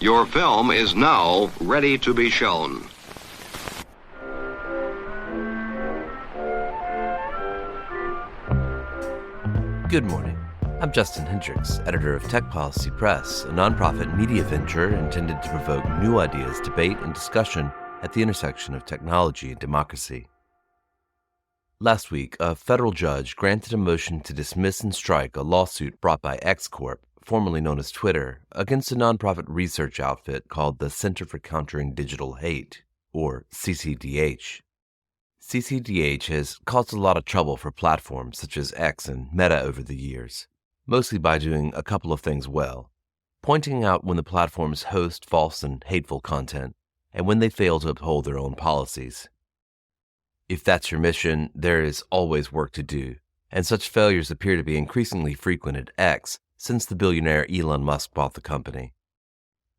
Your film is now ready to be shown. Good morning. I'm Justin Hendricks, editor of Tech Policy Press, a nonprofit media venture intended to provoke new ideas, debate, and discussion at the intersection of technology and democracy. Last week, a federal judge granted a motion to dismiss and strike a lawsuit brought by X Corp, formerly known as Twitter, against a nonprofit research outfit called the Center for Countering Digital Hate, or CCDH. CCDH has caused a lot of trouble for platforms such as X and Meta over the years, mostly by doing a couple of things well: pointing out when the platforms host false and hateful content, and when they fail to uphold their own policies. If that's your mission, there is always work to do, and such failures appear to be increasingly frequent at X since the billionaire Elon Musk bought the company.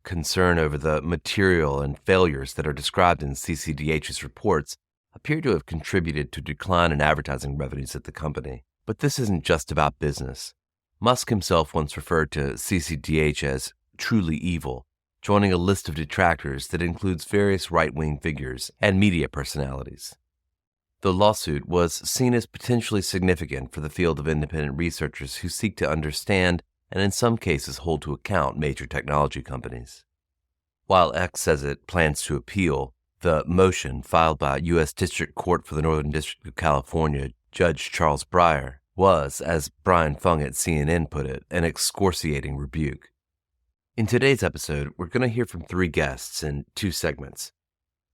Concern over the material and failures that are described in CCDH's reports appear to have contributed to a decline in advertising revenues at the company. But this isn't just about business. Musk himself once referred to CCDH as truly evil, joining a list of detractors that includes various right-wing figures and media personalities. The lawsuit was seen as potentially significant for the field of independent researchers who seek to understand and in some cases hold to account major technology companies. While X says it plans to appeal, the motion filed by U.S. District Court for the Northern District of California, Judge Charles Breyer, was, as Brian Fung at CNN put it, an excoriating rebuke. In today's episode, we're going to hear from three guests in two segments.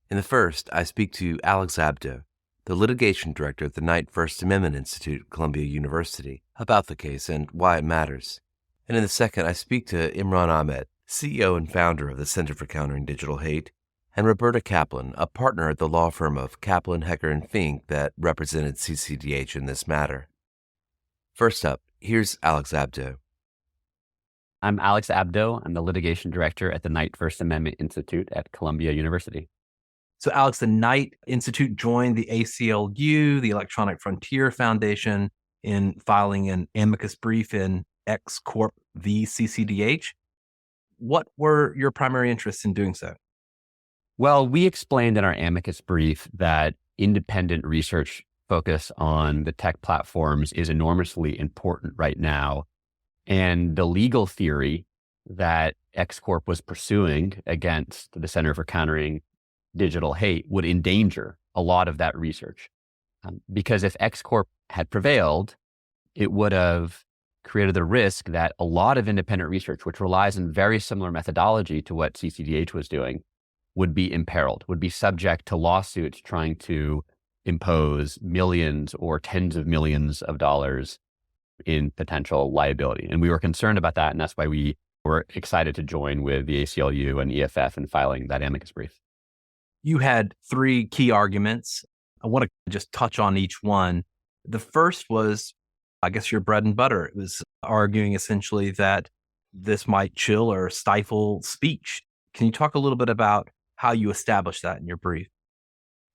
In the first, I speak to Alex Abdo, the litigation director at the Knight First Amendment Institute at Columbia University, about the case and why it matters. And in the second, I speak to Imran Ahmed, CEO and founder of the Center for Countering Digital Hate, and Roberta Kaplan, a partner at the law firm of Kaplan, Hecker, and Fink that represented CCDH in this matter. First up, here's Alex Abdo. I'm Alex Abdo. I'm the litigation director at the Knight First Amendment Institute at Columbia University. So Alex, the Knight Institute joined the ACLU, the Electronic Frontier Foundation, in filing an amicus brief in X Corp v. CCDH. What were your primary interests in doing so? Well, we explained in our amicus brief that independent research focus on the tech platforms is enormously important right now. And the legal theory that X Corp was pursuing against the Center for Countering Digital Hate would endanger a lot of that research. Because if X Corp had prevailed, it would have created the risk that a lot of independent research, which relies on very similar methodology to what CCDH was doing, would be imperiled, would be subject to lawsuits trying to impose millions or tens of millions of dollars in potential liability. And we were concerned about that, and that's why we were excited to join with the ACLU and EFF in filing that amicus brief. You had three key arguments. I want to just touch on each one. The first was, I guess, your bread and butter. It was arguing essentially that this might chill or stifle speech. Can you talk a little bit about how you established that in your brief?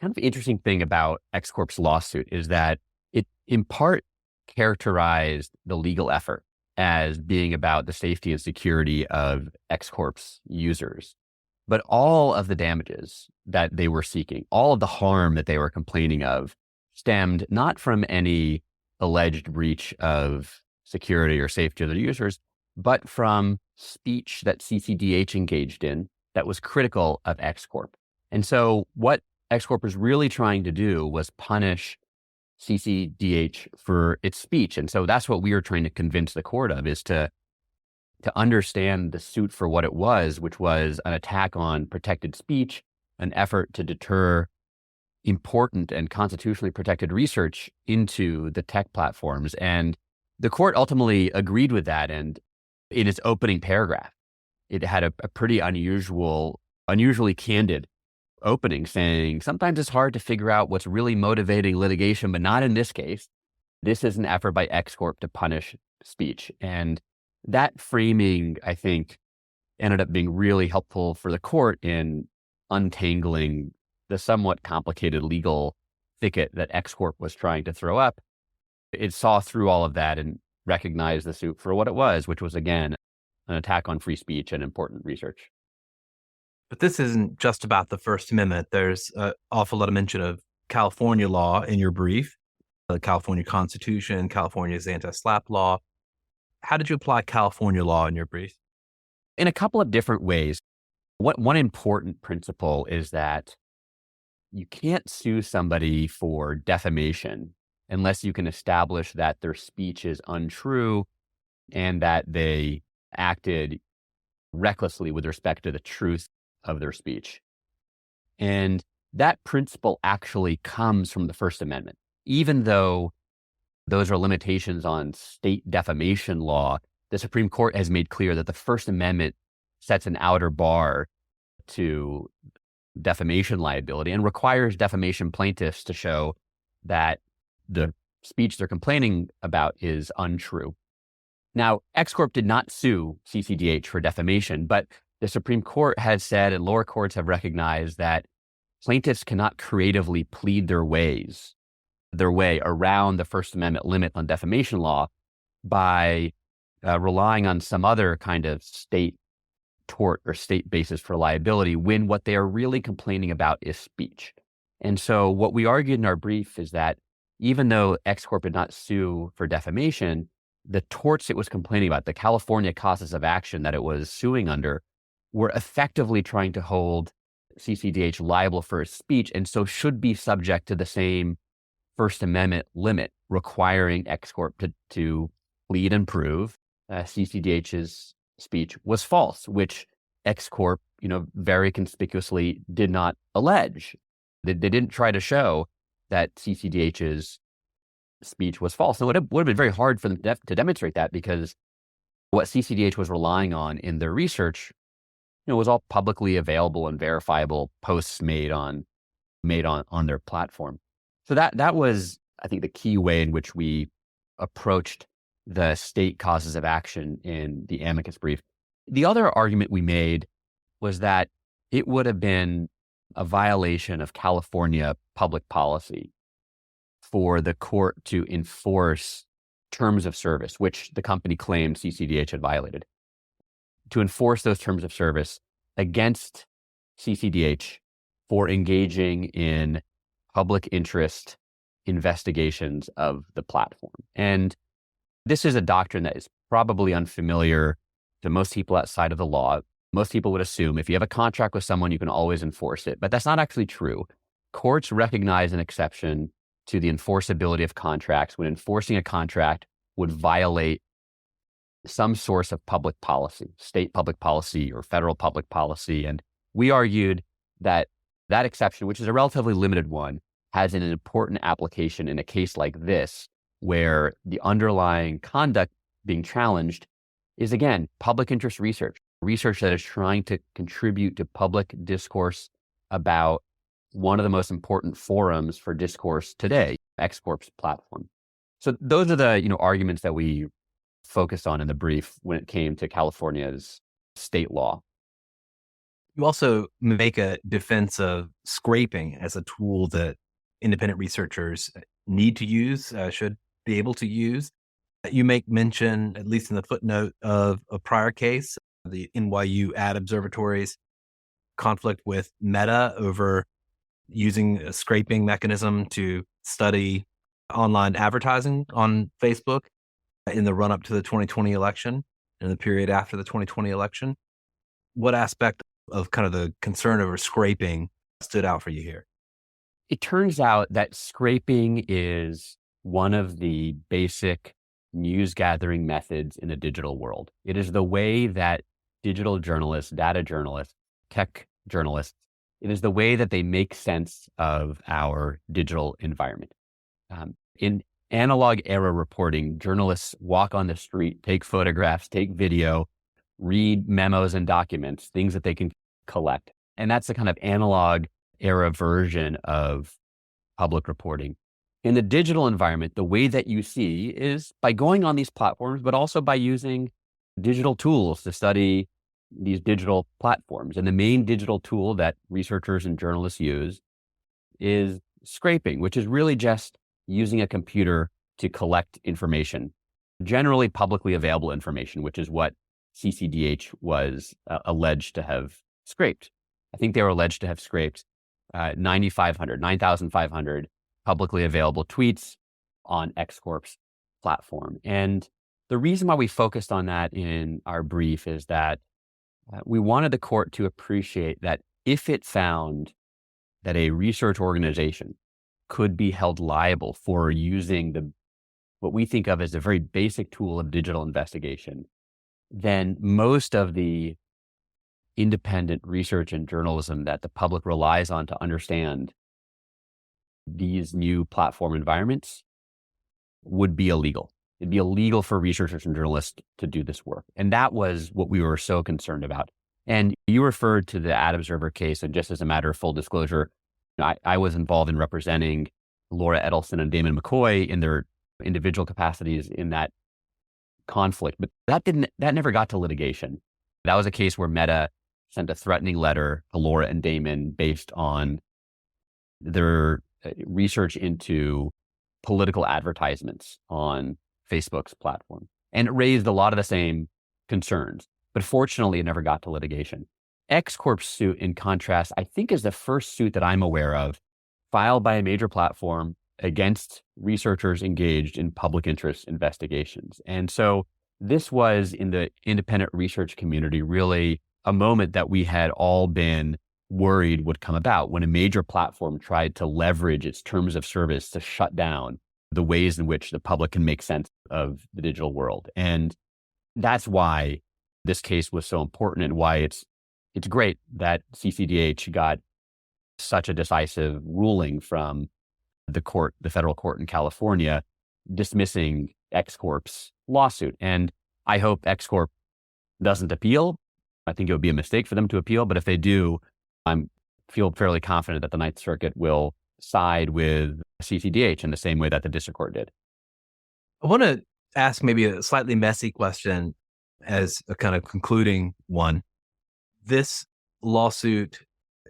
Kind of interesting thing about X Corp's lawsuit is that it in part characterized the legal effort as being about the safety and security of X Corp's users. But all of the damages that they were seeking, all of the harm that they were complaining of, stemmed not from any alleged breach of security or safety of their users, but from speech that CCDH engaged in that was critical of X Corp. And so what X Corp was really trying to do was punish CCDH for its speech. And so that's what we were trying to convince the court of, is to understand the suit for what it was, which was an attack on protected speech, an effort to deter important and constitutionally protected research into the tech platforms. And the court ultimately agreed with that. And in its opening paragraph, it had a pretty unusually candid opening, saying, sometimes it's hard to figure out what's really motivating litigation, but not in this case. This is an effort by X Corp to punish speech. And that framing, I think, ended up being really helpful for the court in untangling the somewhat complicated legal thicket that X Corp was trying to throw up. It saw through all of that and recognized the suit for what it was, which was, again, an attack on free speech and important research. But this isn't just about the First Amendment. There's an awful lot of mention of California law in your brief, the California Constitution, California's anti-SLAPP law. How did you apply California law in your brief? In a couple of different ways. One important principle is that you can't sue somebody for defamation unless you can establish that their speech is untrue and that they acted recklessly with respect to the truth of their speech. And that principle actually comes from the First Amendment. Even though those are limitations on state defamation law, the Supreme Court has made clear that the First Amendment sets an outer bar to defamation liability and requires defamation plaintiffs to show that the speech they're complaining about is untrue. Now, X Corp did not sue CCDH for defamation, but the Supreme Court has said and lower courts have recognized that plaintiffs cannot creatively plead their way around the First Amendment limit on defamation law by relying on some other kind of state tort or state basis for liability when what they are really complaining about is speech. And so what we argued in our brief is that even though X Corp did not sue for defamation, the torts it was complaining about, the California causes of action that it was suing under, were effectively trying to hold CCDH liable for its speech, and so should be subject to the same First Amendment limit requiring X Corp to plead and prove CCDH's speech was false, which X Corp, very conspicuously did not allege. They didn't try to show that CCDH's speech was false. And it would have been very hard for them to demonstrate that because what CCDH was relying on in their research, was all publicly available and verifiable posts made on their platform. So that was, I think, the key way in which we approached the state causes of action in the amicus brief. The other argument we made was that it would have been a violation of California public policy for the court to enforce terms of service, which the company claimed CCDH had violated, to enforce those terms of service against CCDH for engaging in public interest investigations of the platform. And this is a doctrine that is probably unfamiliar to most people outside of the law. Most people would assume if you have a contract with someone, you can always enforce it, but that's not actually true. Courts recognize an exception to the enforceability of contracts when enforcing a contract would violate some source of public policy, state public policy or federal public policy. And we argued that that exception, which is a relatively limited one, has an important application in a case like this, where the underlying conduct being challenged is, again, public interest research that is trying to contribute to public discourse about one of the most important forums for discourse today, X Corp's platform. So those are the arguments that we focused on in the brief when it came to California's state law. You also make a defense of scraping as a tool that independent researchers need to use, should be able to use. You make mention, at least in the footnote, of a prior case, the NYU Ad Observatory's conflict with Meta over using a scraping mechanism to study online advertising on Facebook in the run-up to the 2020 election and the period after the 2020 election. What aspect of kind of the concern over scraping stood out for you here? It turns out that scraping is one of the basic news gathering methods in the digital world. It is the way that digital journalists, data journalists, tech journalists, it is the way that they make sense of our digital environment. In analog era reporting, journalists walk on the street, take photographs, take video, read memos and documents, things that they can collect. And that's the kind of analog era version of public reporting. In the digital environment, the way that you see is by going on these platforms, but also by using digital tools to study these digital platforms. And the main digital tool that researchers and journalists use is scraping, which is really just using a computer to collect information, generally publicly available information, which is what CCDH was alleged to have scraped. I think they were alleged to have scraped 9,500 publicly available tweets on X Corp's platform. And the reason why we focused on that in our brief is that we wanted the court to appreciate that if it found that a research organization could be held liable for using what we think of as a very basic tool of digital investigation, then most of the independent research and journalism that the public relies on to understand these new platform environments would be illegal. It'd be illegal for researchers and journalists to do this work. And that was what we were so concerned about. And you referred to the Ad Observer case, and just as a matter of full disclosure, I was involved in representing Laura Edelson and Damon McCoy in their individual capacities in that conflict. But that never got to litigation. That was a case where Meta sent a threatening letter to Laura and Damon based on their research into political advertisements on Facebook's platform. And it raised a lot of the same concerns, but fortunately it never got to litigation. X Corp's suit, in contrast, I think is the first suit that I'm aware of filed by a major platform against researchers engaged in public interest investigations. And so this was, in the independent research community, really a moment that we had all been worried would come about when a major platform tried to leverage its terms of service to shut down the ways in which the public can make sense of the digital world. And that's why this case was so important, and why it's great that CCDH got such a decisive ruling from the federal court in California, dismissing X Corp's lawsuit. And I hope X Corp doesn't appeal. I think it would be a mistake for them to appeal, but if they do, I feel fairly confident that the Ninth Circuit will side with CCDH in the same way that the district court did. I want to ask maybe a slightly messy question as a kind of concluding one. This lawsuit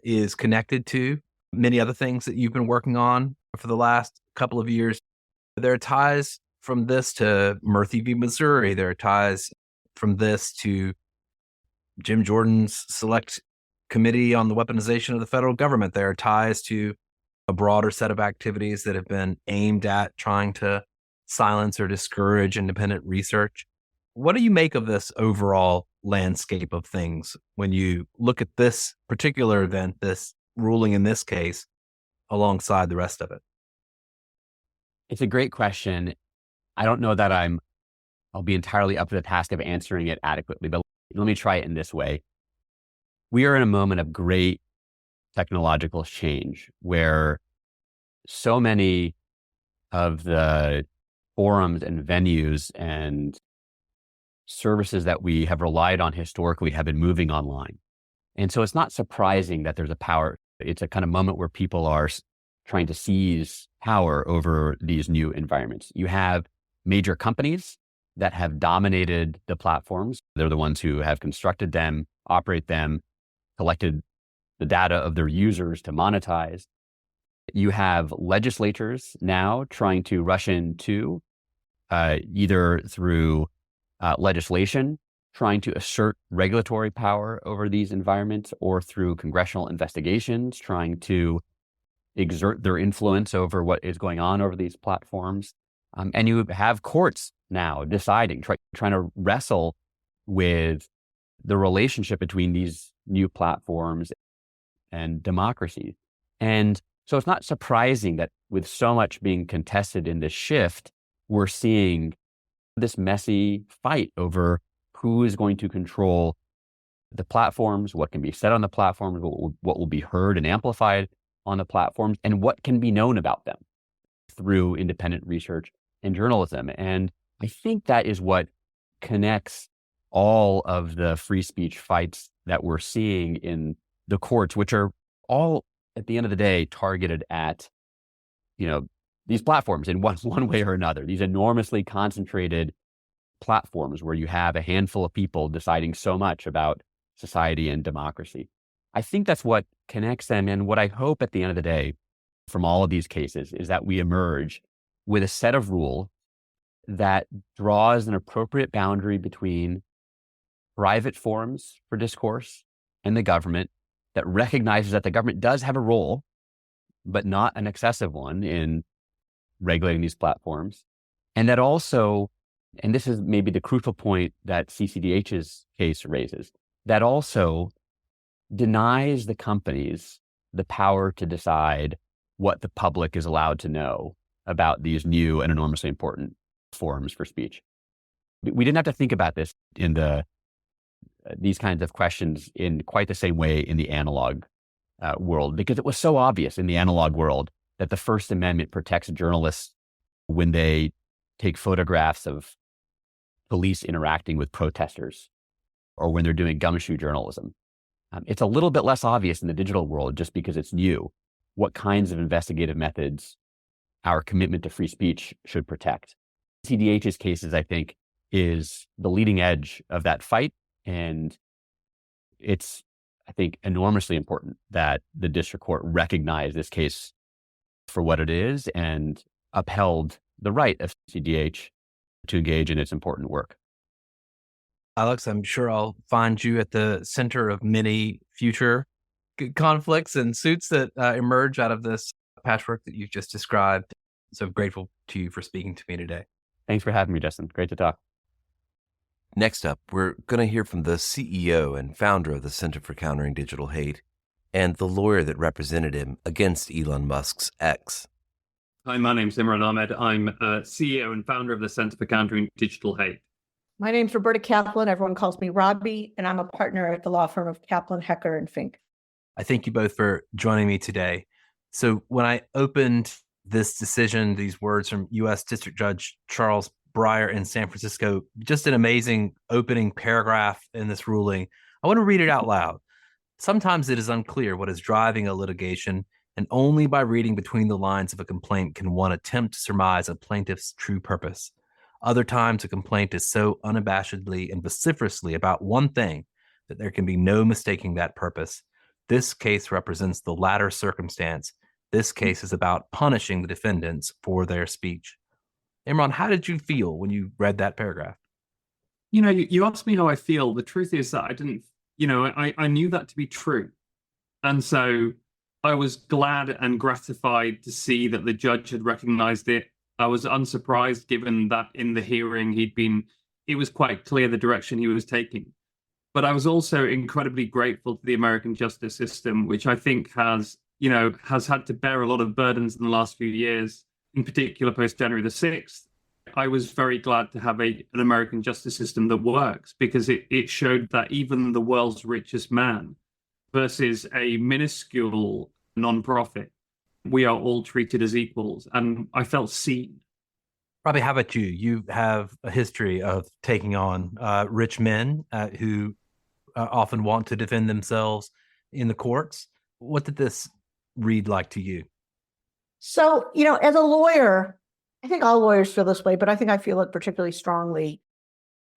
is connected to many other things that you've been working on for the last couple of years. There are ties from this to Murphy v. Missouri. There are ties from this to Jim Jordan's Select Committee on the Weaponization of the Federal Government. There are ties to a broader set of activities that have been aimed at trying to silence or discourage independent research. What do you make of this overall landscape of things when you look at this particular event, this ruling in this case, alongside the rest of it? It's a great question. I don't know that I'll be entirely up to the task of answering it adequately, but let me try it in this way. We are in a moment of great technological change where so many of the forums and venues and services that we have relied on historically have been moving online. And so it's not surprising that there's a power. It's a kind of moment where people are trying to seize power over these new environments. You have major companies that have dominated the platforms. They're the ones who have constructed them, operate them, collected the data of their users to monetize. You have legislators now trying to rush in too, either through legislation, trying to assert regulatory power over these environments, or through congressional investigations, trying to exert their influence over what is going on over these platforms. And you have courts now deciding, trying to wrestle with the relationship between these new platforms and democracy. And so it's not surprising that with so much being contested in this shift, we're seeing this messy fight over who is going to control the platforms, what can be said on the platforms, what will be heard and amplified on the platforms, and what can be known about them through independent research and journalism. And I think that is what connects all of the free speech fights that we're seeing in the courts, which are all, at the end of the day, targeted at, these platforms in one way or another, these enormously concentrated platforms where you have a handful of people deciding so much about society and democracy. I think that's what connects them. And what I hope at the end of the day from all of these cases is that we emerge with a set of rules that draws an appropriate boundary between private forums for discourse and the government, that recognizes that the government does have a role, but not an excessive one in regulating these platforms. And that also, and this is maybe the crucial point that CCDH's case raises, that also denies the companies the power to decide what the public is allowed to know about these new and enormously important forums for speech. We didn't have to think about this in these kinds of questions in quite the same way in the analog world, because it was so obvious in the analog world that the First Amendment protects journalists when they take photographs of police interacting with protesters or when they're doing gumshoe journalism. It's a little bit less obvious in the digital world just because it's new what kinds of investigative methods our commitment to free speech should protect. CDH's cases, I think, is the leading edge of that fight. And it's, I think, enormously important that the district court recognize this case for what it is and upheld the right of CDH to engage in its important work. Alex, I'm sure I'll find you at the center of many future conflicts and suits that emerge out of this patchwork that you've just described. So grateful to you for speaking to me today. Thanks for having me, Justin. Great to talk. Next up, we're going to hear from the CEO and founder of the Center for Countering Digital Hate and the lawyer that represented him against Elon Musk's X. Hi, my name's Imran Ahmed. I'm CEO and founder of the Center for Countering Digital Hate. My name's Roberta Kaplan. Everyone calls me Robbie, and I'm a partner at the law firm of Kaplan, Hecker, and Fink. I thank you both for joining me today. So when I opened this decision, these words from U.S. District Judge Charles Breyer in San Francisco, just an amazing opening paragraph in this ruling. I want to read it out loud. Sometimes it is unclear what is driving a litigation, and only by reading between the lines of a complaint can one attempt to surmise a plaintiff's true purpose. Other times, a complaint is so unabashedly and vociferously about one thing that there can be no mistaking that purpose. This case represents the latter circumstance. This case is about punishing the defendants for their speech. Imran, how did you feel when you read that paragraph? You know, you asked me how I feel. The truth is that I didn't, I knew that to be true. And so I was glad and gratified to see that the judge had recognized it. I was unsurprised given that in the hearing it was quite clear the direction he was taking. But I was also incredibly grateful to the American justice system, which I think has had to bear a lot of burdens in the last few years, in particular post January the 6th. I was very glad to have an American justice system that works because it showed that even the world's richest man versus a minuscule nonprofit, we are all treated as equals. And I felt seen. Robbie, how about you? You have a history of taking on rich men who often want to defend themselves in the courts. What did this read like to you? So, as a lawyer, I think all lawyers feel this way, but I think I feel it particularly strongly.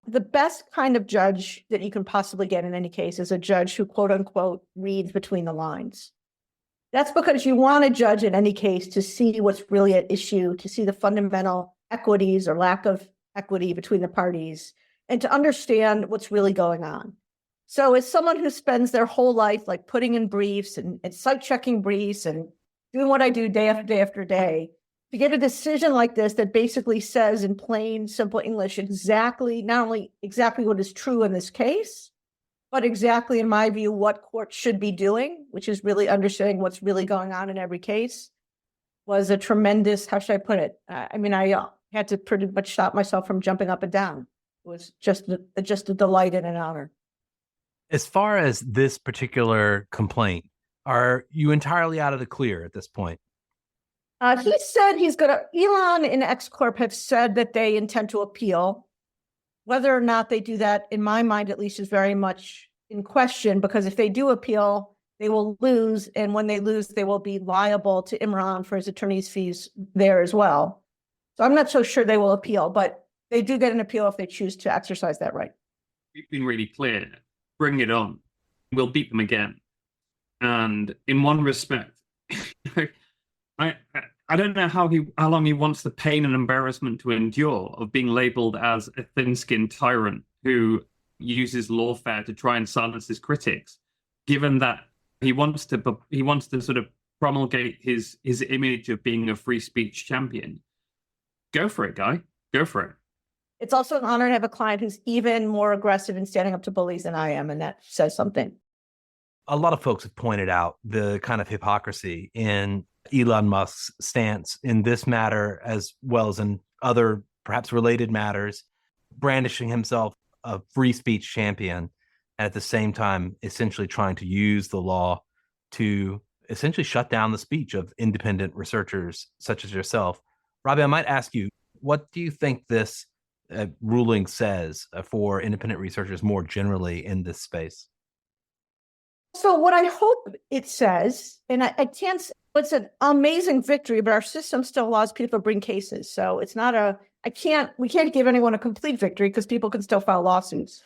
The best kind of judge that you can possibly get in any case is a judge who, quote unquote, reads between the lines. That's because you want a judge in any case to see what's really at issue, to see the fundamental equities or lack of equity between the parties, and to understand what's really going on. So as someone who spends their whole life like putting in briefs and site checking briefs and doing what I do day after day after day, to get a decision like this that basically says in plain, simple English not only exactly what is true in this case, but exactly, in my view, what courts should be doing, which is really understanding what's really going on in every case, was a tremendous, how should I put it? I had to pretty much stop myself from jumping up and down. It was just a delight and an honor. As far as this particular complaint, are you entirely out of the clear at this point? He said Elon and X Corp have said that they intend to appeal. Whether or not they do that, in my mind, at least, is very much in question, because if they do appeal, they will lose. And when they lose, they will be liable to Imran for his attorney's fees there as well. So I'm not so sure they will appeal, but they do get an appeal if they choose to exercise that right. We've been really clear. Bring it on. We'll beat them again. And in one respect, I don't know how long he wants the pain and embarrassment to endure of being labeled as a thin-skinned tyrant who uses lawfare to try and silence his critics, given that He wants to sort of promulgate his image of being a free speech champion. Go for it, guy. Go for it. It's also an honor to have a client who's even more aggressive in standing up to bullies than I am, and that says something. A lot of folks have pointed out the kind of hypocrisy in Elon Musk's stance in this matter, as well as in other perhaps related matters, brandishing himself a free speech champion, and at the same time, essentially trying to use the law to essentially shut down the speech of independent researchers such as yourself. Robbie, I might ask you, what do you think this ruling says for independent researchers more generally in this space? So what I hope it says, and I can't, it's an amazing victory, but our system still allows people to bring cases. So it's not we can't give anyone a complete victory because people can still file lawsuits.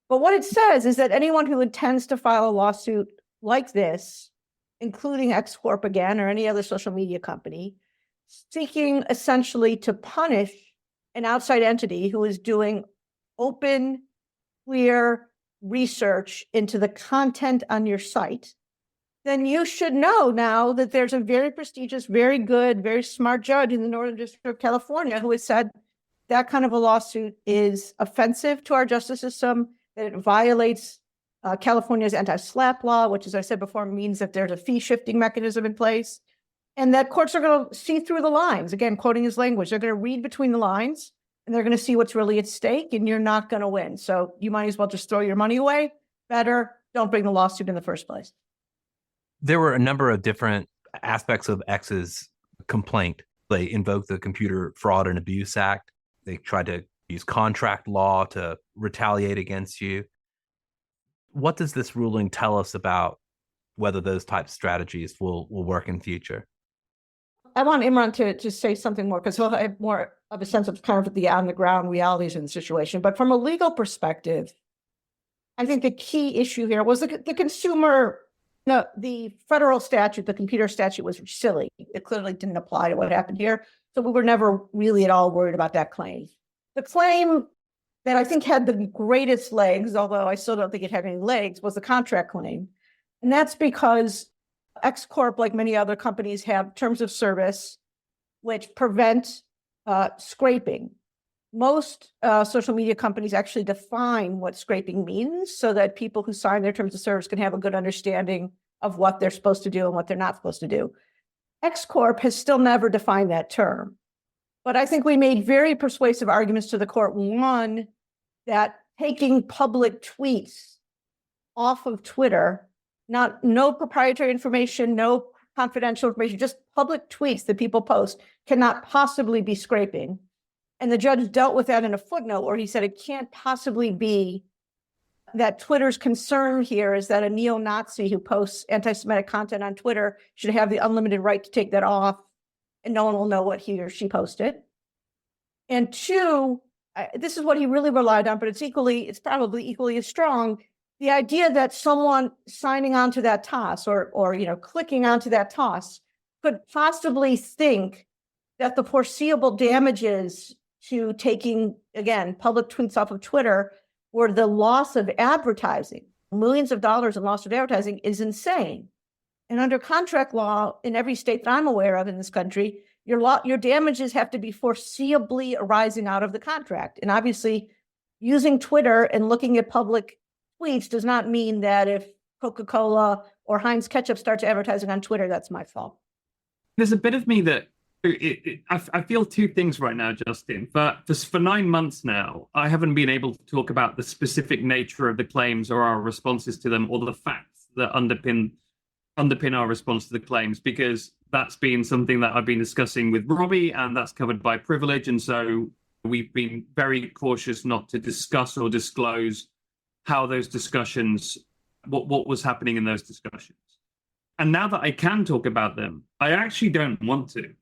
But what it says is that anyone who intends to file a lawsuit like this, including X Corp again, or any other social media company, seeking essentially to punish an outside entity who is doing open, clear research into the content on your site, then you should know now that there's a very prestigious, very good, very smart judge in the Northern District of California who has said that kind of a lawsuit is offensive to our justice system, that it violates California's anti-SLAPP law, which, as I said before, means that there's a fee-shifting mechanism in place, and that courts are going to see through the lines. Again, quoting his language, they're going to read between the lines, and they're going to see what's really at stake, and you're not going to win. So you might as well just throw your money away. Better, don't bring the lawsuit in the first place. There were a number of different aspects of X's complaint. They invoked the Computer Fraud and Abuse Act. They tried to use contract law to retaliate against you. What does this ruling tell us about whether those types of strategies will work in future? I want Imran to say something more because he'll have more of a sense of kind of the on-the-ground realities in the situation. But from a legal perspective, I think the key issue here was the consumer. No, the federal statute, the computer statute, was silly. It clearly didn't apply to what happened here. So we were never really at all worried about that claim. The claim that I think had the greatest legs, although I still don't think it had any legs, was the contract claim. And that's because X Corp, like many other companies, have terms of service which prevent scraping. Most social media companies actually define what scraping means so that people who sign their terms of service can have a good understanding of what they're supposed to do and what they're not supposed to do. X Corp has still never defined that term. But I think we made very persuasive arguments to the court. One, that taking public tweets off of Twitter, no proprietary information, no confidential information, just public tweets that people post cannot possibly be scraping. And the judge dealt with that in a footnote where he said it can't possibly be that Twitter's concern here is that a neo-Nazi who posts anti-Semitic content on Twitter should have the unlimited right to take that off and no one will know what he or she posted. And two, this is what he really relied on, but it's probably equally as strong. The idea that someone signing onto that toss or clicking onto that toss could possibly think that the foreseeable damages to taking, again, public tweets off of Twitter were the loss of advertising. Millions of dollars in loss of advertising is insane. And under contract law in every state that I'm aware of in this country, your damages have to be foreseeably arising out of the contract. And obviously, using Twitter and looking at public tweets does not mean that if Coca-Cola or Heinz Ketchup starts advertising on Twitter, that's my fault. There's a bit of me that I feel two things right now, Justin. For 9 months now, I haven't been able to talk about the specific nature of the claims or our responses to them or the facts that underpin our response to the claims, because that's been something that I've been discussing with Robbie, and that's covered by privilege. And so we've been very cautious not to discuss or disclose how those discussions, what was happening in those discussions. And now that I can talk about them, I actually don't want to.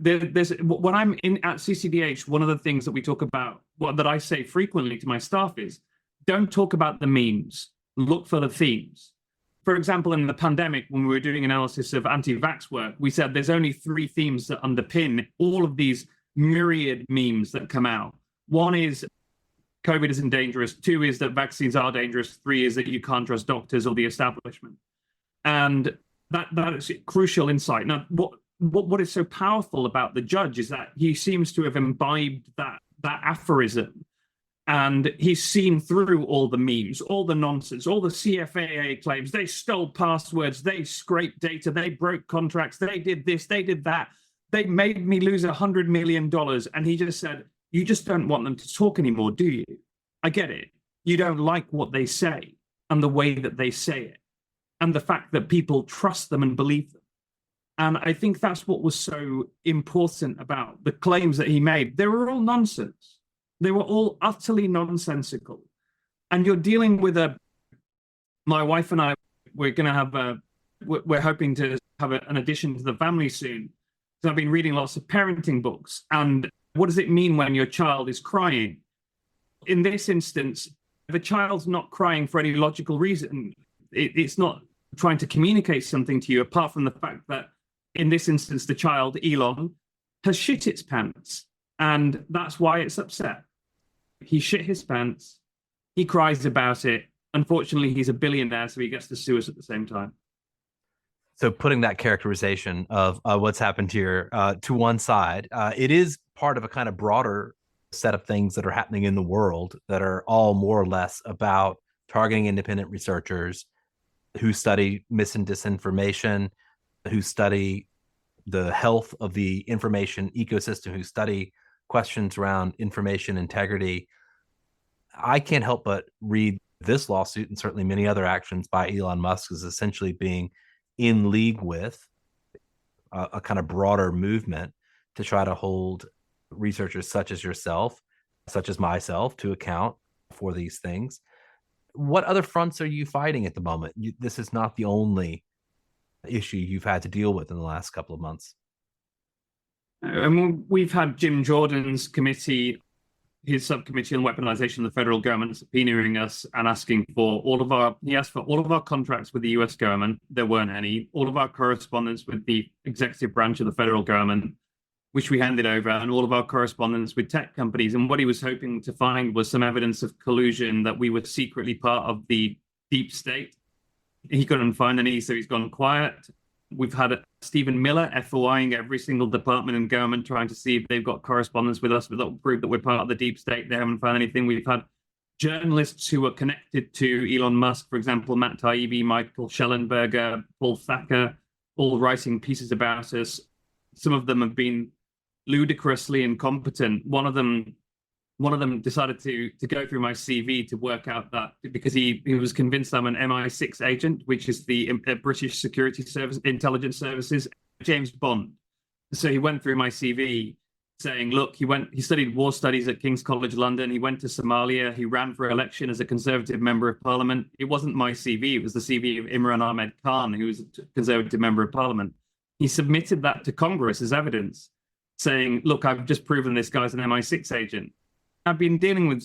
When I'm at CCDH, one of the things that we talk about, that I say frequently to my staff is, don't talk about the memes, look for the themes. For example, in the pandemic, when we were doing analysis of anti-vax work, we said there's only 3 themes that underpin all of these myriad memes that come out. One is COVID isn't dangerous. 2 is that vaccines are dangerous. 3 is that you can't trust doctors or the establishment. And that is crucial insight. Now, what is so powerful about the judge is that he seems to have imbibed that aphorism, and he's seen through all the memes, all the nonsense, all the CFAA claims. They stole passwords, they scraped data, they broke contracts, they did this, they did that. They made me lose $100 million. And he just said, you just don't want them to talk anymore, do you? I get it. You don't like what they say and the way that they say it, and the fact that people trust them and believe them. And I think that's what was so important about the claims that he made. They were all nonsense. They were all utterly nonsensical. And you're dealing with my wife and I, we're hoping to have an addition to the family soon. So I've been reading lots of parenting books. And what does it mean when your child is crying? In this instance, if a child's not crying for any logical reason, it's not trying to communicate something to you, apart from the fact that in this instance, the child, Elon, has shit its pants. And that's why it's upset. He shit his pants. He cries about it. Unfortunately, he's a billionaire, so he gets to sue us at the same time. So putting that characterization of what's happened here to one side, it is part of a kind of broader set of things that are happening in the world that are all more or less about targeting independent researchers who study mis and disinformation, who study the health of the information ecosystem, who study questions around information integrity. I can't help but read this lawsuit, and certainly many other actions by Elon Musk, as essentially being in league with a kind of broader movement to try to hold researchers such as yourself, such as myself, to account for these things. What other fronts are you fighting at the moment? This is not the only issue you've had to deal with in the last couple of months. We've had Jim Jordan's committee, his subcommittee on weaponization of the federal government, subpoenaing us and asking for he asked for all of our contracts with the US government. There weren't any. All of our correspondence with the executive branch of the federal government, which we handed over, and all of our correspondence with tech companies. And what he was hoping to find was some evidence of collusion, that we were secretly part of the deep state. He couldn't find any, so he's gone quiet. We've had Stephen Miller FOIing every single department in government, trying to see if they've got correspondence with us, but that will prove that we're part of the deep state. They haven't found anything. We've had journalists who are connected to Elon Musk, for example, Matt Taibbi, Michael Schellenberger, Paul Thacker, all writing pieces about us. Some of them have been ludicrously incompetent. One of them decided to go through my CV to work out that, because he was convinced I'm an MI6 agent, which is the British Security Service, Intelligence Services, James Bond. So he went through my CV saying, look, he studied war studies at King's College London. He went to Somalia. He ran for election as a Conservative member of Parliament. It wasn't my CV. It was the CV of Imran Ahmed Khan, who was a Conservative member of Parliament. He submitted that to Congress as evidence, saying, look, I've just proven this guy's an MI6 agent. I've been dealing with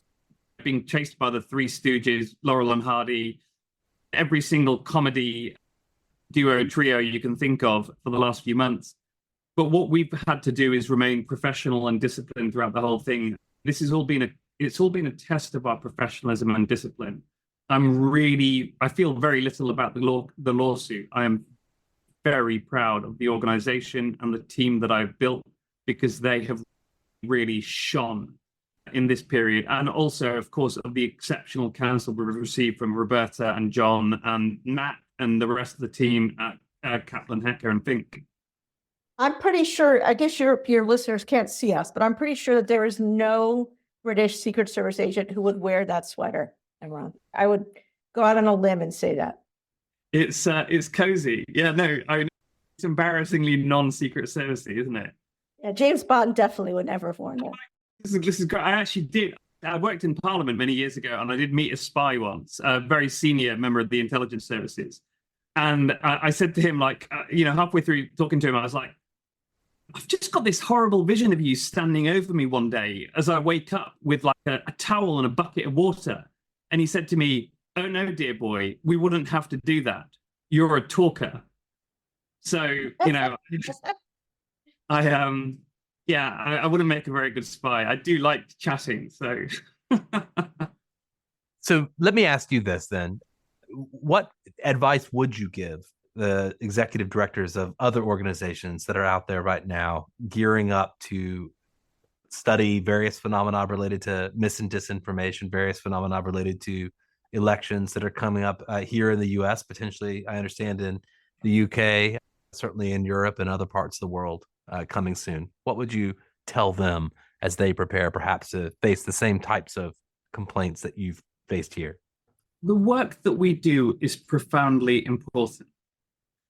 being chased by the Three Stooges, Laurel and Hardy, every single comedy duo trio you can think of for the last few months. But what we've had to do is remain professional and disciplined throughout the whole thing. It's all been a test of our professionalism and discipline. I feel very little about the lawsuit. I am very proud of the organization and the team that I've built, because they have really shone in this period. And also, of course, of the exceptional counsel we've received from Roberta and John and Matt and the rest of the team at Kaplan, Hecker and Fink. I'm pretty sure, I guess your listeners can't see us, but I'm pretty sure that there is no British Secret Service agent who would wear that sweater, Imran. I would go out on a limb and say that. It's cozy. Yeah, no, it's embarrassingly non-Secret Service-y, isn't it? Yeah, James Bond definitely would never have worn that. This is great. I actually did. I worked in Parliament many years ago, and I did meet a spy once, a very senior member of the intelligence services. And I said to him, halfway through talking to him, I was like, I've just got this horrible vision of you standing over me one day as I wake up with like a towel and a bucket of water. And he said to me, oh no, dear boy, we wouldn't have to do that. You're a talker. So, I wouldn't make a very good spy. I do like chatting, so. So let me ask you this then. What advice would you give the executive directors of other organizations that are out there right now gearing up to study various phenomena related to mis and disinformation, various phenomena related to elections that are coming up here in the US, potentially, I understand, in the UK, certainly in Europe and other parts of the world coming soon. What would you tell them as they prepare perhaps to face the same types of complaints that you've faced here? The work that we do is profoundly important.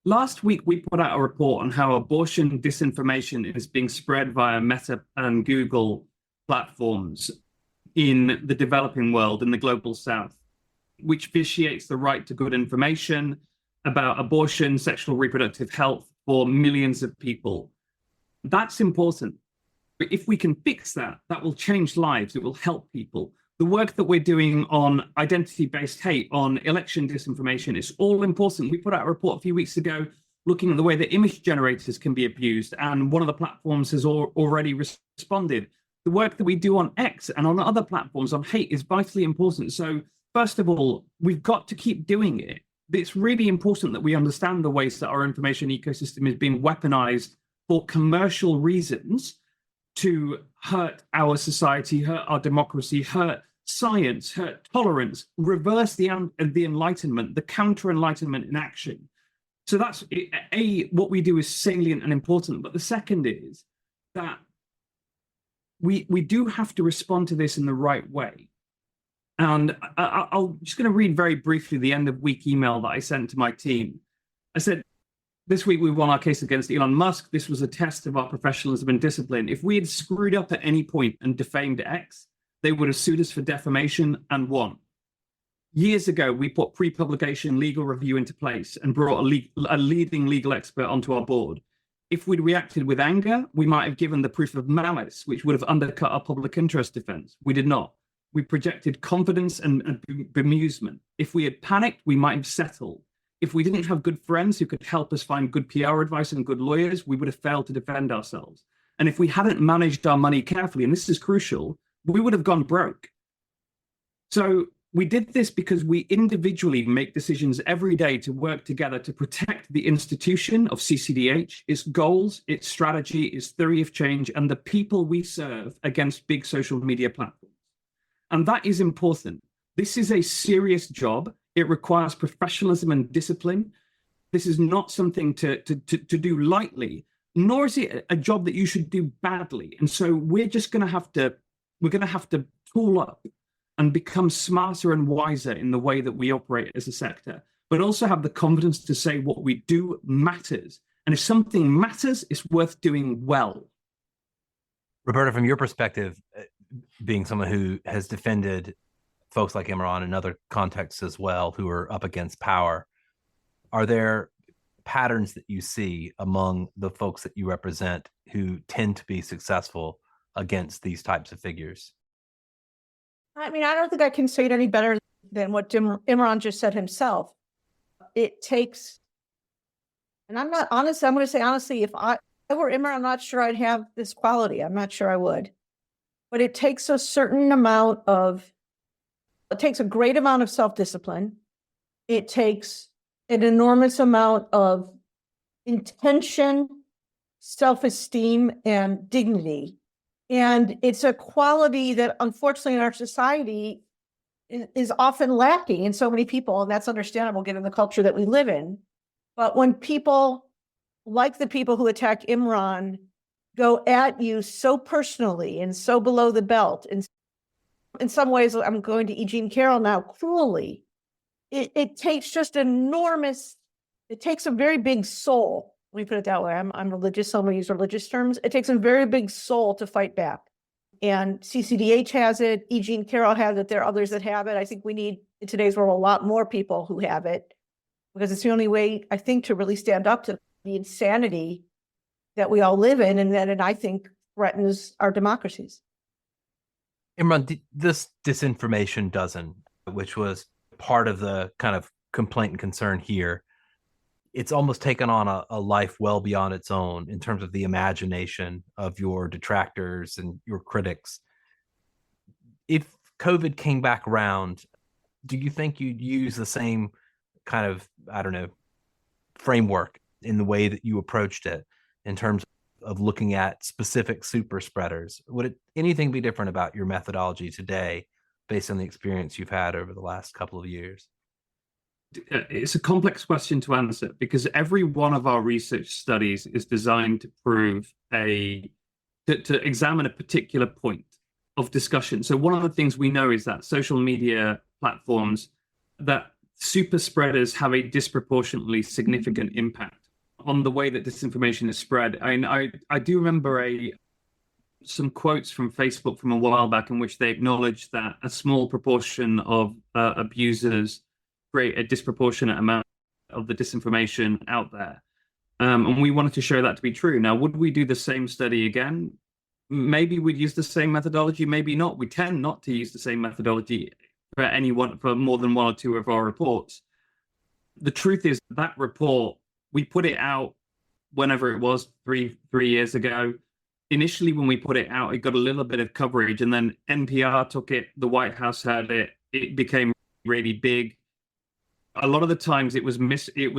Last week, we put out a report on how abortion disinformation is being spread via Meta and Google platforms in the developing world, in the global south, which vitiates the right to good information about abortion, sexual reproductive health for millions of people. That's important. But if we can fix that, that will change lives. It will help people. The work that we're doing on identity-based hate, on election disinformation, is all important. We put out a report a few weeks ago looking at the way that image generators can be abused, and one of the platforms has already responded. The work that we do on X and on other platforms on hate is vitally important. So first of all, we've got to keep doing it. It's really important that we understand the ways that our information ecosystem is being weaponized for commercial reasons to hurt our society, hurt our democracy, hurt science, hurt tolerance, reverse the Enlightenment, the counter-Enlightenment in action. So that's, what we do is salient and important. But the second is that we do have to respond to this in the right way. And I'm just going to read very briefly the end of week email that I sent to my team. I said, this week we won our case against Elon Musk. This was a test of our professionalism and discipline. If we had screwed up at any point and defamed X, they would have sued us for defamation and won. Years ago, we put pre-publication legal review into place and brought a leading legal expert onto our board. If we'd reacted with anger, we might have given the proof of malice, which would have undercut our public interest defense. We did not. We projected confidence and bemusement. If we had panicked, we might have settled. If we didn't have good friends who could help us find good PR advice and good lawyers, we would have failed to defend ourselves. And if we hadn't managed our money carefully, and this is crucial, we would have gone broke. So we did this because we individually make decisions every day to work together to protect the institution of CCDH, its goals, its strategy, its theory of change, and the people we serve against big social media platforms. And that is important. This is a serious job. It requires professionalism and discipline. This is not something to do lightly, nor is it a job that you should do badly. And so we're just going to have to tool up and become smarter and wiser in the way that we operate as a sector, but also have the confidence to say what we do matters. And if something matters, it's worth doing well. Roberta, from your perspective, being someone who has defended folks like Imran in other contexts as well, who are up against power, are there patterns that you see among the folks that you represent who tend to be successful against these types of figures? I mean, I don't think I can say it any better than what Imran just said himself. It takes, and I'm going to say honestly, if I were Imran, I'm not sure I'd have this quality. I'm not sure I would. But it takes a certain amount of, it takes a great amount of self-discipline. It takes an enormous amount of intention, self-esteem, and dignity. And it's a quality that, unfortunately, in our society is often lacking in so many people, and that's understandable given the culture that we live in. But when people, like the people who attack Imran, go at you so personally and so below the belt, and in some ways, I'm going to Eugene Carroll now, cruelly, it takes just enormous, it takes a very big soul. Let me put it that way. I'm religious, so I'm going to use religious terms. It takes a very big soul to fight back. And CCDH has it, Eugene Carroll has it, there are others that have it. I think we need, in today's world, a lot more people who have it, because it's the only way, I think, to really stand up to the insanity that we all live in, and that it, I think, threatens our democracies. Imran, this disinformation dozen, which was part of the kind of complaint and concern here, it's almost taken on a life well beyond its own in terms of the imagination of your detractors and your critics. If COVID came back around, do you think you'd use the same kind of, I don't know, framework in the way that you approached it in terms of looking at specific super spreaders. Would anything be different about your methodology today based on the experience you've had over the last couple of years? It's a complex question to answer because every one of our research studies is designed to prove to examine a particular point of discussion. So one of the things we know is that social media platforms, that super spreaders have a disproportionately significant impact on the way that disinformation is spread. I do remember some quotes from Facebook from a while back in which they acknowledged that a small proportion of abusers create a disproportionate amount of the disinformation out there. And we wanted to show that to be true. Now, would we do the same study again? Maybe we'd use the same methodology, maybe not. We tend not to use the same methodology for more than one or two of our reports. The truth is that report, we put it out whenever it was, three years ago. Initially, when we put it out, it got a little bit of coverage, and then NPR took it, the White House had it, it became really big. A lot of the times it was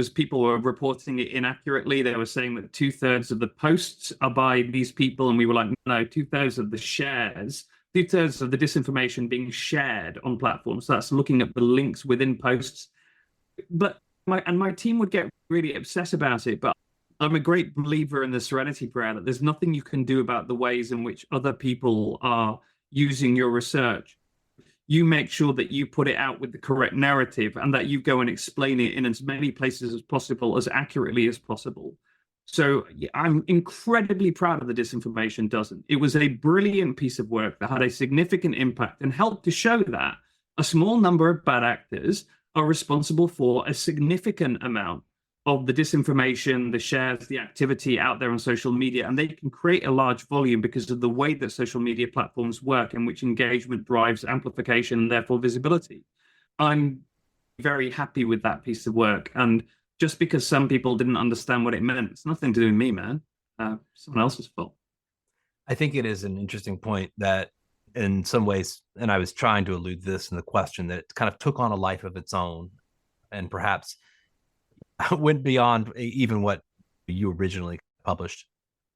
people were reporting it inaccurately. They were saying that 2/3 of the posts are by these people, and we were like, no, 2/3 of the shares, 2/3 of the disinformation being shared on platforms. So that's looking at the links within posts. But my team would get really obsessed about it. But I'm a great believer in the serenity prayer, that there's nothing you can do about the ways in which other people are using your research. You make sure that you put it out with the correct narrative and that you go and explain it in as many places as possible, as accurately as possible. So I'm incredibly proud of the Disinformation Dozen. It was a brilliant piece of work that had a significant impact and helped to show that a small number of bad actors are responsible for a significant amount of the disinformation, the shares, the activity out there on social media, and they can create a large volume because of the way that social media platforms work, in which engagement drives amplification and therefore visibility. I'm very happy with that piece of work, and just because some people didn't understand what it meant, it's nothing to do with me, man. Someone else's fault. I think it is an interesting point that in some ways, and I was trying to allude to this in the question, that it kind of took on a life of its own and perhaps went beyond even what you originally published.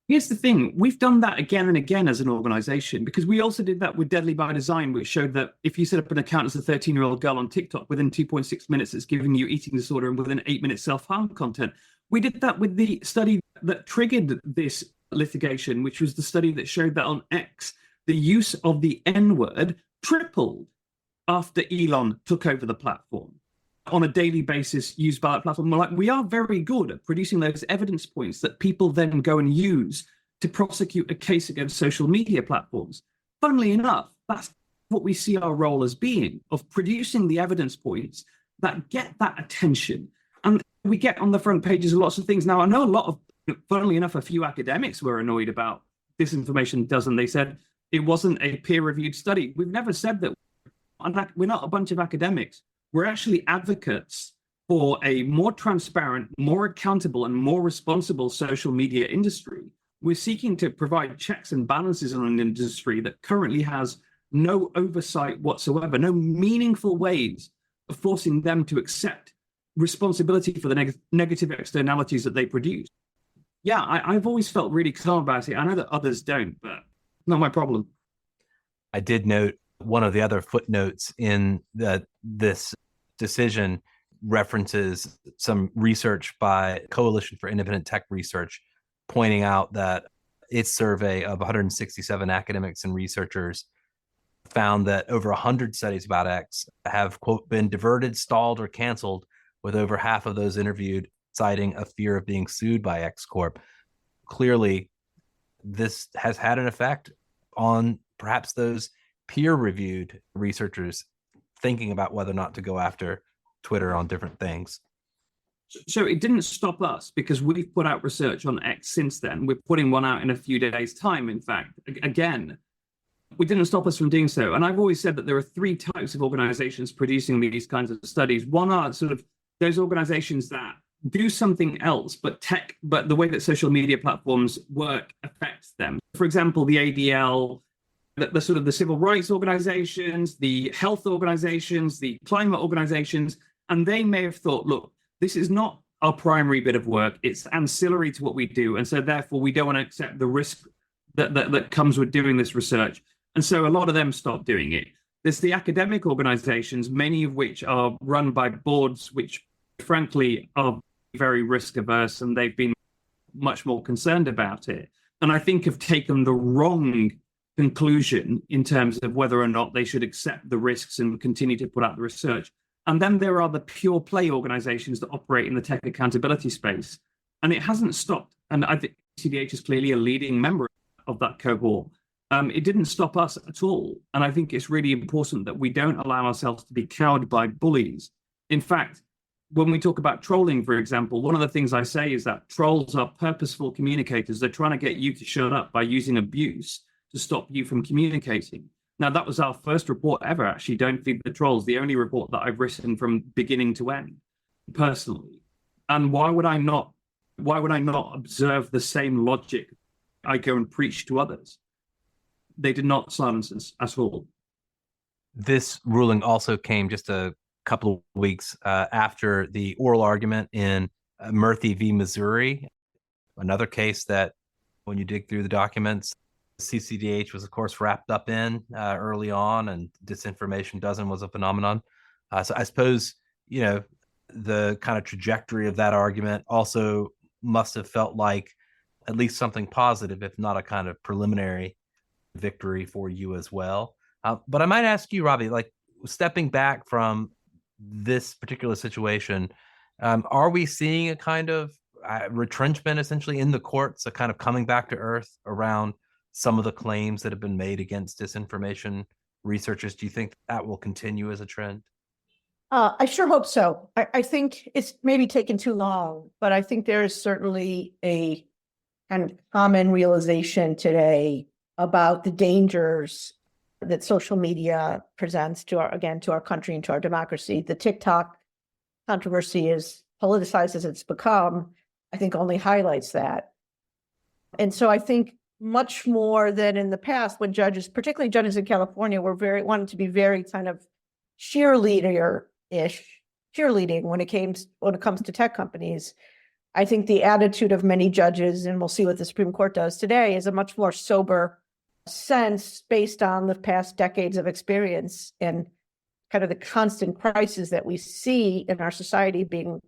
Here's the thing. We've done that again and again as an organization, because we also did that with Deadly by Design, which showed that if you set up an account as a 13-year-old girl on TikTok, within 2.6 minutes, it's giving you eating disorder, and within 8 minutes, self-harm content. We did that with the study that triggered this litigation, which was the study that showed that on X, the use of the N-word tripled after Elon took over the platform on a daily basis used by that platform. We are very good at producing those evidence points that people then go and use to prosecute a case against social media platforms. Funnily enough, that's what we see our role as being, of producing the evidence points that get that attention. And we get on the front pages of lots of things. Now, I know a lot of, funnily enough, a few academics were annoyed about Disinformation Dozen. They said it wasn't a peer-reviewed study. We've never said that. We're not a bunch of academics. We're actually advocates for a more transparent, more accountable, and more responsible social media industry. We're seeking to provide checks and balances on an industry that currently has no oversight whatsoever, no meaningful ways of forcing them to accept responsibility for the negative externalities that they produce. Yeah, I've always felt really calm about it. I know that others don't, but not my problem. I did note one of the other footnotes in this decision references some research by Coalition for Independent Tech Research, pointing out that its survey of 167 academics and researchers found that over 100 studies about X have, quote, been diverted, stalled, or canceled, with over half of those interviewed citing a fear of being sued by X Corp. Clearly, this has had an effect on perhaps those peer-reviewed researchers thinking about whether or not to go after Twitter on different things. So it didn't stop us, because we've put out research on X since then. We're putting one out in a few days' time, in fact. Again, we didn't stop us from doing so. And I've always said that there are three types of organizations producing these kinds of studies. One are sort of those organizations that do something else, but the way that social media platforms work affects them. For example, the ADL, the sort of the civil rights organizations, the health organizations, the climate organizations, and they may have thought, look, this is not our primary bit of work. It's ancillary to what we do. And so therefore we don't want to accept the risk that comes with doing this research. And so a lot of them stopped doing it. There's the academic organizations, many of which are run by boards, which frankly are very risk averse, and they've been much more concerned about it. And I think have taken the wrong conclusion in terms of whether or not they should accept the risks and continue to put out the research. And then there are the pure play organizations that operate in the tech accountability space. And it hasn't stopped. And I think CDH is clearly a leading member of that cohort. It didn't stop us at all. And I think it's really important that we don't allow ourselves to be cowed by bullies. In fact, when we talk about trolling, for example, one of the things I say is that trolls are purposeful communicators. They're trying to get you to shut up by using abuse to stop you from communicating. Now, that was our first report ever, actually, Don't Feed the Trolls, the only report that I've written from beginning to end, personally. And why would I not observe the same logic I go and preach to others? They did not silence us at all. This ruling also came just a couple of weeks after the oral argument in Murthy v. Missouri, another case that when you dig through the documents, CCDH was, of course, wrapped up in early on, and disinformation dozen was a phenomenon. So I suppose, the kind of trajectory of that argument also must have felt like at least something positive, if not a kind of preliminary victory for you as well. But I might ask you, Robbie, like stepping back from this particular situation, are we seeing a kind of retrenchment essentially in the courts, a kind of coming back to earth around some of the claims that have been made against disinformation researchers? Do you think that will continue as a trend? I sure hope so. I think it's maybe taken too long, but I think there is certainly a kind of common realization today about the dangers that social media presents to our country and to our democracy. The TikTok controversy, as politicized as it's become, I think only highlights that. And so I think much more than in the past, when judges, particularly judges in California, wanted to be very kind of cheerleading when it comes to tech companies. I think the attitude of many judges, and we'll see what the Supreme Court does today, is a much more sober sense based on the past decades of experience and kind of the constant crisis that we see in our society being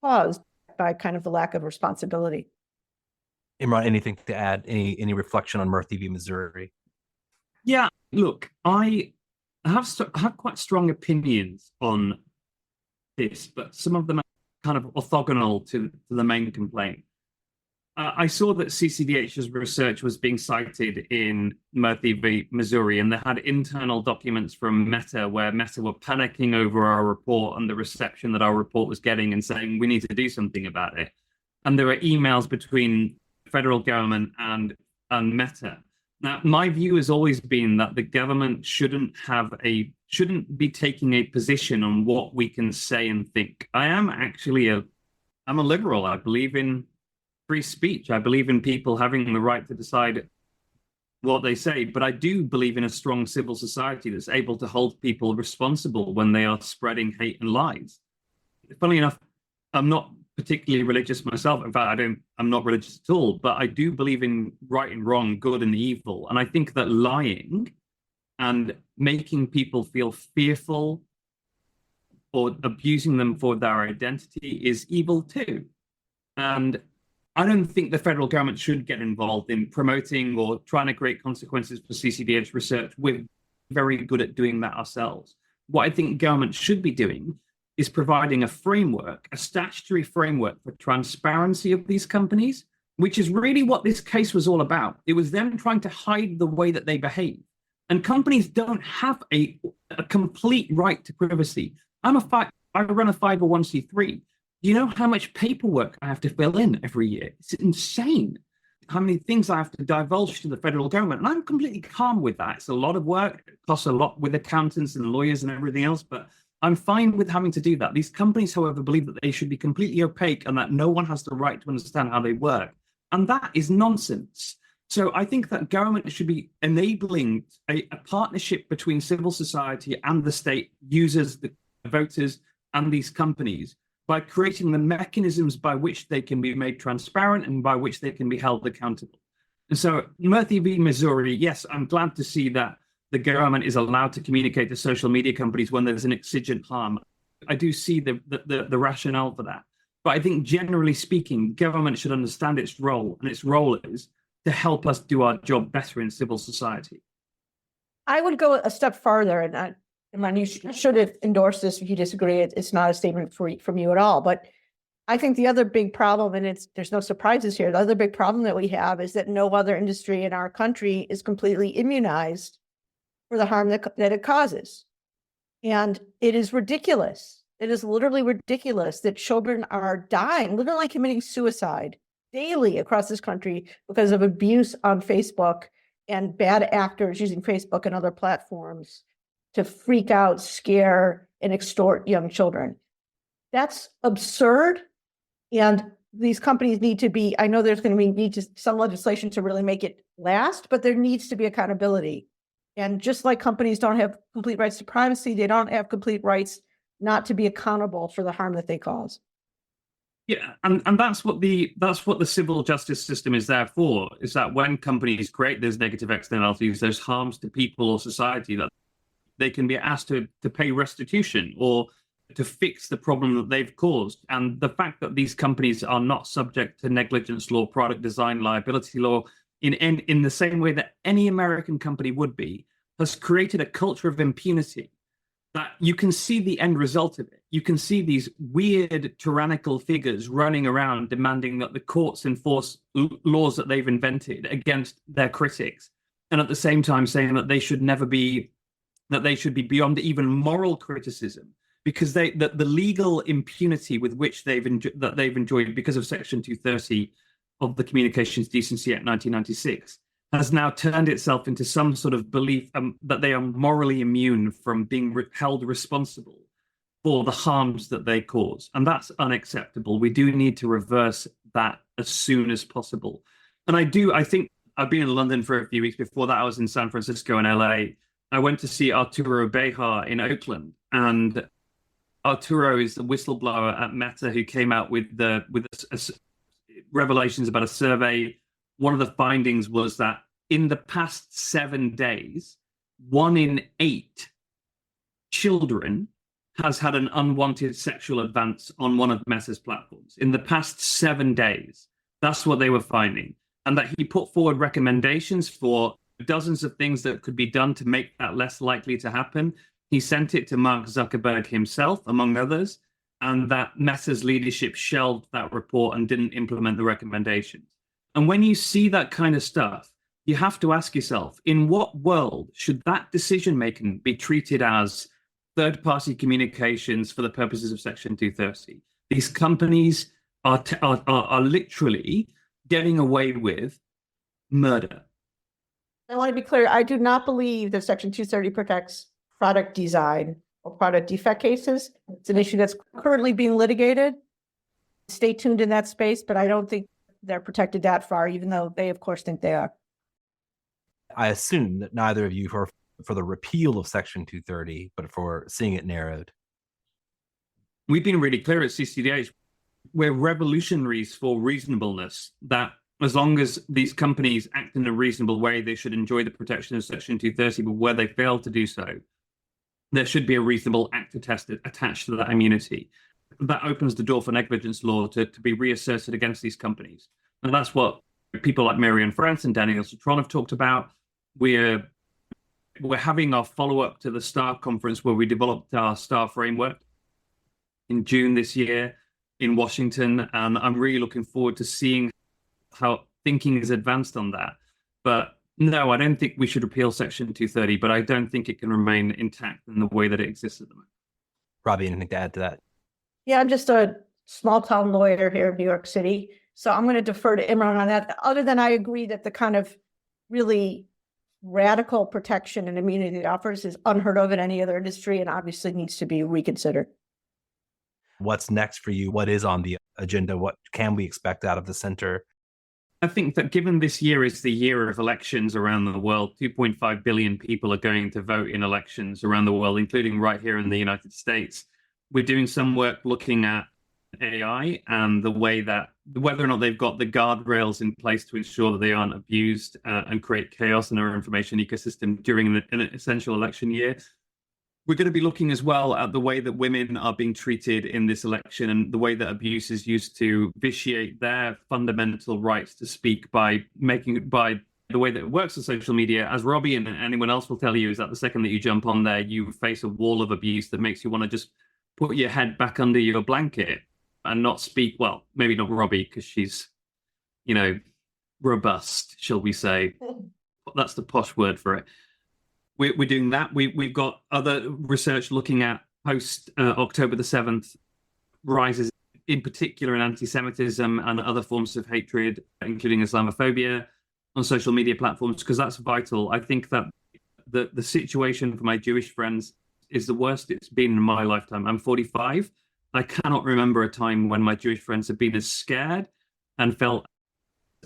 caused by kind of the lack of responsibility. Imran, anything to add? Any reflection on Murthy v. Missouri? Yeah, look, I have quite strong opinions on this, but some of them are kind of orthogonal to the main complaint. I saw that CCDH's research was being cited in Murthy v. Missouri, and they had internal documents from Meta where Meta were panicking over our report and the reception that our report was getting and saying we need to do something about it. And there were emails between the federal government and Meta. Now, my view has always been that the government shouldn't be taking a position on what we can say and think. I'm a liberal. I believe in free speech. I believe in people having the right to decide what they say, but I do believe in a strong civil society that's able to hold people responsible when they are spreading hate and lies. Funnily enough, I'm not particularly religious myself. In fact, I'm not religious at all, but I do believe in right and wrong, good and evil. And I think that lying and making people feel fearful or abusing them for their identity is evil too. And I don't think the federal government should get involved in promoting or trying to create consequences for CCDH research. We're very good at doing that ourselves. What I think government should be doing is providing a framework, a statutory framework for transparency of these companies, which is really what this case was all about. It was them trying to hide the way that they behave. And companies don't have a complete right to privacy. I run a 501c3. You know how much paperwork I have to fill in every year? It's insane how many things I have to divulge to the federal government. And I'm completely calm with that. It's a lot of work. It costs a lot with accountants and lawyers and everything else, but I'm fine with having to do that. These companies, however, believe that they should be completely opaque and that no one has the right to understand how they work. And that is nonsense. So I think that government should be enabling a partnership between civil society and the state users, the voters, and these companies, by creating the mechanisms by which they can be made transparent and by which they can be held accountable. And so Murthy v. Missouri, yes, I'm glad to see that the government is allowed to communicate to social media companies when there's an exigent harm. I do see the rationale for that. But I think generally speaking, government should understand its role, and its role is to help us do our job better in civil society. I would go a step farther, and you should endorse this if you disagree. It's not a statement from you at all. But I think the other big problem, and there's no surprises here, the other big problem that we have is that no other industry in our country is completely immunized for the harm that it causes. And it is ridiculous. It is literally ridiculous that children are dying, literally committing suicide daily across this country because of abuse on Facebook and bad actors using Facebook and other platforms to freak out, scare, and extort young children. That's absurd. And these companies need to be, I know there's going to be some legislation to really make it last, but there needs to be accountability. And just like companies don't have complete rights to privacy, they don't have complete rights not to be accountable for the harm that they cause. Yeah, and that's what the civil justice system is there for, is that when companies create those negative externalities, those harms to people or society, that they can be asked to pay restitution or to fix the problem that they've caused. And the fact that these companies are not subject to negligence law, product design liability law, in the same way that any American company would be, has created a culture of impunity that you can see the end result of it. You can see these weird tyrannical figures running around demanding that the courts enforce laws that they've invented against their critics, and at the same time saying that they should be beyond even moral criticism, because the legal impunity with which they've enjoyed because of Section 230 of the Communications Decency Act 1996 has now turned itself into some sort of belief that they are morally immune from being held responsible for the harms that they cause. And that's unacceptable. We do need to reverse that as soon as possible. And I think I've been in London for a few weeks. Before that, I was in San Francisco and LA. I went to see Arturo Bejar in Oakland, and Arturo is the whistleblower at Meta who came out with revelations about a survey. One of the findings was that in the past 7 days, 1 in 8 children has had an unwanted sexual advance on one of Meta's platforms. In the past 7 days, that's what they were finding. And that he put forward recommendations for dozens of things that could be done to make that less likely to happen. He sent it to Mark Zuckerberg himself, among others, and that Meta's leadership shelved that report and didn't implement the recommendations. And when you see that kind of stuff, you have to ask yourself, in what world should that decision-making be treated as third-party communications for the purposes of Section 230? These companies are literally getting away with murder. I want to be clear. I do not believe that Section 230 protects product design or product defect cases. It's an issue that's currently being litigated. Stay tuned in that space, but I don't think they're protected that far, even though they, of course, think they are. I assume that neither of you are for the repeal of Section 230, but for seeing it narrowed. We've been really clear at CCDH. We're revolutionaries for reasonableness, that as long as these companies act in a reasonable way, they should enjoy the protection of Section 230, but where they fail to do so, there should be a reasonable actor test attached to that immunity. That opens the door for negligence law to be reasserted against these companies. And that's what people like Marianne France and Daniel Citron have talked about. We're having our follow-up to the STAR conference, where we developed our STAR framework in June this year in Washington. And I'm really looking forward to seeing how thinking is advanced on that. But no, I don't think we should repeal Section 230, but I don't think it can remain intact in the way that it exists at the moment. Robbie, anything to add to that? Yeah, I'm just a small town lawyer here in New York City. So I'm going to defer to Imran on that. Other than I agree that the kind of really radical protection and immunity it offers is unheard of in any other industry and obviously needs to be reconsidered. What's next for you? What is on the agenda? What can we expect out of the center? I think that given this year is the year of elections around the world, 2.5 billion people are going to vote in elections around the world, including right here in the United States. We're doing some work looking at AI and the way that whether or not they've got the guardrails in place to ensure that they aren't abused and create chaos in our information ecosystem during an essential election year. We're going to be looking as well at the way that women are being treated in this election and the way that abuse is used to vitiate their fundamental rights to speak by the way that it works on social media. As Robbie and anyone else will tell you, is that the second that you jump on there, you face a wall of abuse that makes you want to just put your head back under your blanket and not speak. Well, maybe not Robbie, because she's, robust, shall we say. That's the posh word for it. We're doing that. We've got other research looking at post October the 7th rises, in particular in anti-Semitism and other forms of hatred, including Islamophobia on social media platforms, because that's vital. I think that the situation for my Jewish friends is the worst it's been in my lifetime. I'm 45. I cannot remember a time when my Jewish friends have been as scared and felt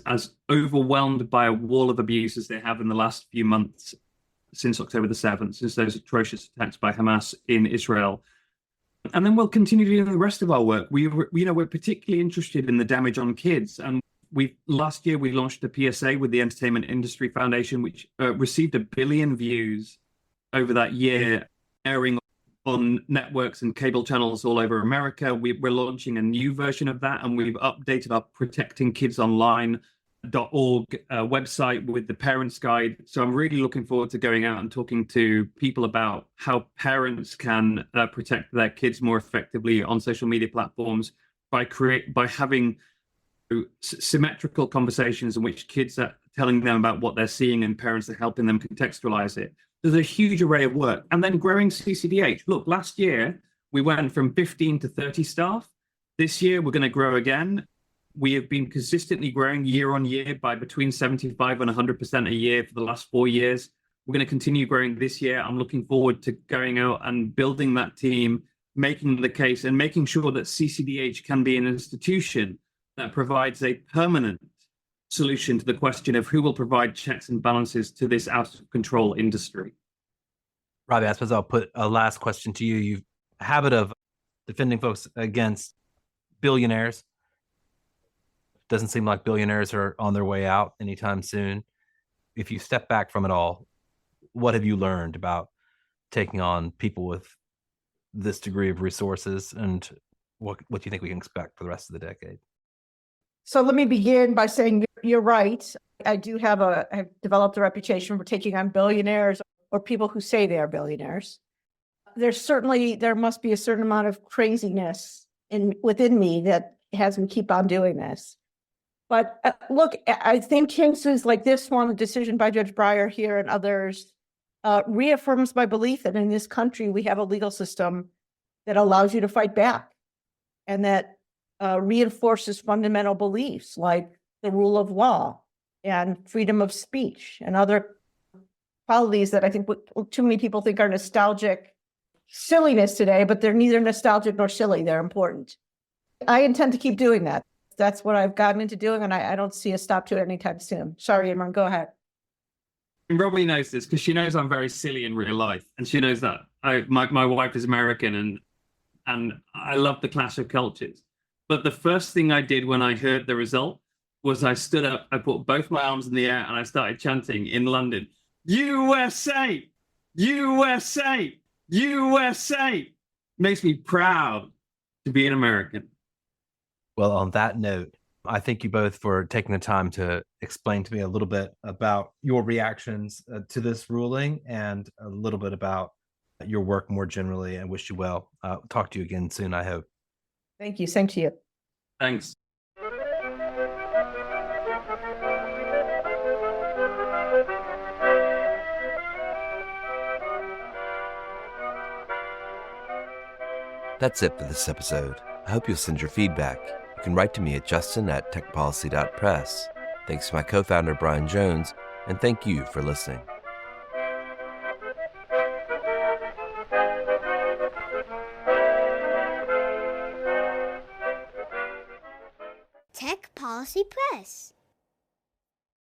as overwhelmed by a wall of abuse as they have in the last few months since October the 7th, since those atrocious attacks by Hamas in Israel. And then we'll continue doing the rest of our work. We're particularly interested in the damage on kids. And last year we launched a PSA with the Entertainment Industry Foundation, which received 1 billion views over that year, airing on networks and cable channels all over America. We're launching a new version of that, and we've updated our protectingkidsonline.org website with the parents guide. So I'm really looking forward to going out and talking to people about how parents can protect their kids more effectively on social media platforms by having symmetrical conversations in which kids are telling them about what they're seeing and parents are helping them contextualize it. There's a huge array of work. And then growing CCDH. Look, last year we went from 15 to 30 staff. This year we're going to grow again. We have been consistently growing year on year by between 75 and 100% a year for the last 4 years. We're going to continue growing this year. I'm looking forward to going out and building that team, making the case and making sure that CCDH can be an institution that provides a permanent solution to the question of who will provide checks and balances to this out of control industry. Robbie, I suppose I'll put a last question to you. You've a habit of defending folks against billionaires. Doesn't seem like billionaires are on their way out anytime soon. If you step back from it all, what have you learned about taking on people with this degree of resources, and what do you think we can expect for the rest of the decade? So let me begin by saying you're right. I've developed a reputation for taking on billionaires or people who say they are billionaires. There must be a certain amount of craziness within me that has me keep on doing this. But look, I think cases like this one, the decision by Judge Breyer here and others, reaffirms my belief that in this country we have a legal system that allows you to fight back and that reinforces fundamental beliefs like the rule of law and freedom of speech and other qualities that I think too many people think are nostalgic silliness today, but they're neither nostalgic nor silly. They're important. I intend to keep doing that. That's what I've gotten into doing, and I don't see a stop to it anytime soon. Sorry, Imran, go ahead. Robbie knows this because she knows I'm very silly in real life, and she knows that my wife is American, and I love the clash of cultures. But the first thing I did when I heard the result was I stood up, I put both my arms in the air, and I started chanting in London, USA, USA, USA. Makes me proud to be an American. Well, on that note, I thank you both for taking the time to explain to me a little bit about your reactions to this ruling and a little bit about your work more generally, and wish you well. Talk to you again soon, I hope. Thank you. Same to you. Thanks. That's it for this episode. I hope you'll send your feedback. You can write to me at justin@techpolicy.press. Thanks to my co-founder, Brian Jones, and thank you for listening. Tech Policy Press.